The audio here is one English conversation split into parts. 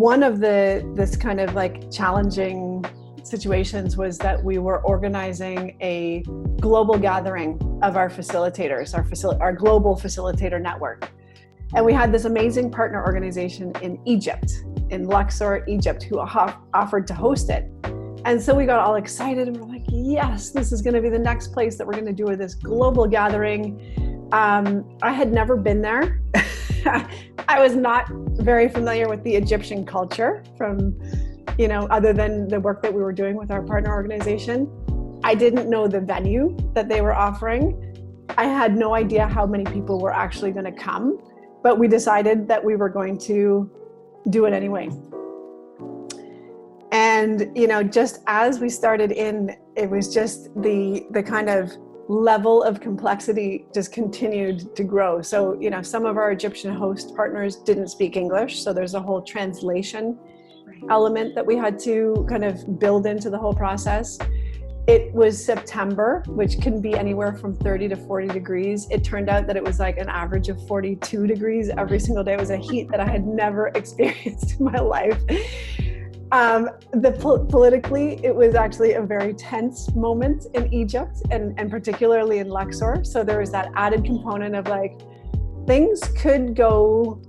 one of this kind of like challenging situations was that we were organizing a global gathering of our facilitators, our global facilitator network. And we had this amazing partner organization in Egypt, in Luxor, Egypt, who offered to host it. And so we got all excited and we're like, yes, this is going to be the next place that we're going to do this global gathering. I had never been there. I was not very familiar with the Egyptian culture from, other than the work that we were doing with our partner organization. I didn't know the venue that they were offering. I had no idea how many people were actually going to come, but we decided that we were going to do it anyway. And, just as we started in, it was just the kind of level of complexity just continued to grow. So, some of our Egyptian host partners didn't speak English. So there's a whole translation element that we had to kind of build into the whole process. It was September, which can be anywhere from 30 to 40 degrees. It turned out that it was like an average of 42 degrees every single day. It was a heat that I had never experienced in my life. Politically, it was actually a very tense moment in Egypt and particularly in Luxor. So there was that added component of like, things could go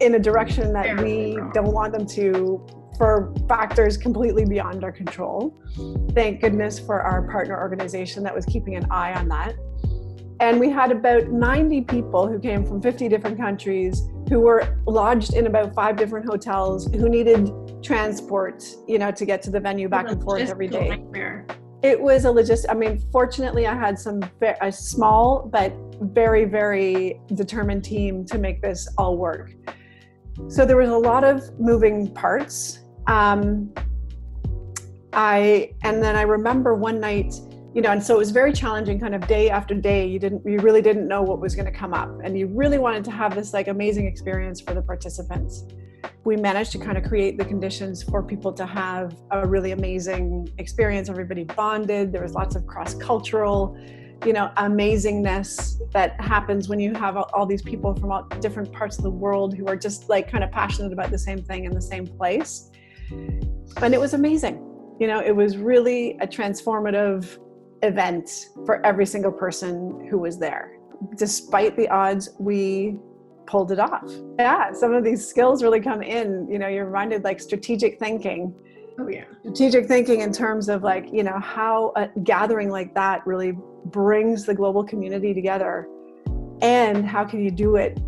in a direction that we don't want them to, for factors completely beyond our control. Thank goodness for our partner organization that was keeping an eye on that. And we had about 90 people who came from 50 different countries who were lodged in about 5 different hotels who needed transport, to get to the venue back and forth every day. Nightmare. It was a fortunately I had a small but very, very determined team to make this all work. So there was a lot of moving parts. And then I remember one night, and so it was very challenging kind of day after day. You really didn't know what was going to come up, and you really wanted to have this like amazing experience for the participants. We managed to kind of create the conditions for people to have a really amazing experience. Everybody bonded. There was lots of cross-cultural, amazingness that happens when you have all these people from all different parts of the world who are just like kind of passionate about the same thing in the same place. And it was amazing. It was really a transformative event for every single person who was there. Despite the odds, we pulled it off. Yeah, some of these skills really come in. You're reminded like strategic thinking. Oh yeah. Strategic thinking in terms of like, how a gathering like that really brings the global community together, and how can you do it,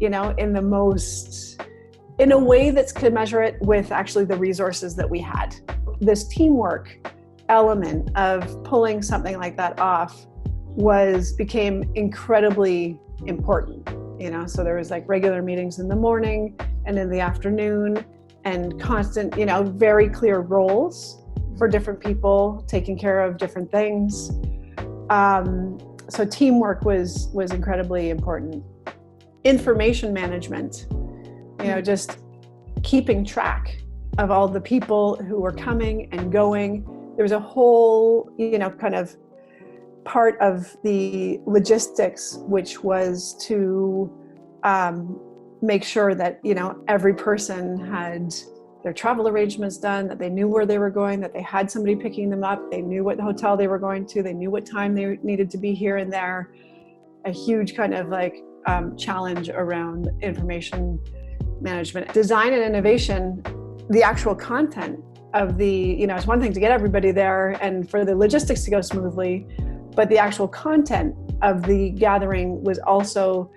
in a way that's commensurate with actually the resources that we had. This teamwork element of pulling something like that off became incredibly important. So there was like regular meetings in the morning and in the afternoon, and constant, very clear roles for different people taking care of different things. So teamwork was incredibly important. Information management, just keeping track of all the people who were coming and going. There was a whole, kind of part of the logistics, which was to make sure that, every person had their travel arrangements done, that they knew where they were going, that they had somebody picking them up, they knew what hotel they were going to, they knew what time they needed to be here and there. A huge kind of like challenge around information management. Design and innovation, the actual content of the, it's one thing to get everybody there and for the logistics to go smoothly, but the actual content of the gathering was also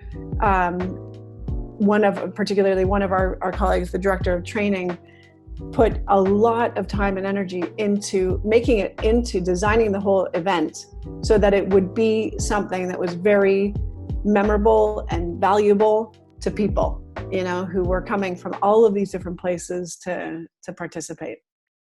particularly one of our colleagues, the director of training, put a lot of time and energy into making it into designing the whole event so that it would be something that was very memorable and valuable to people, who were coming from all of these different places to participate.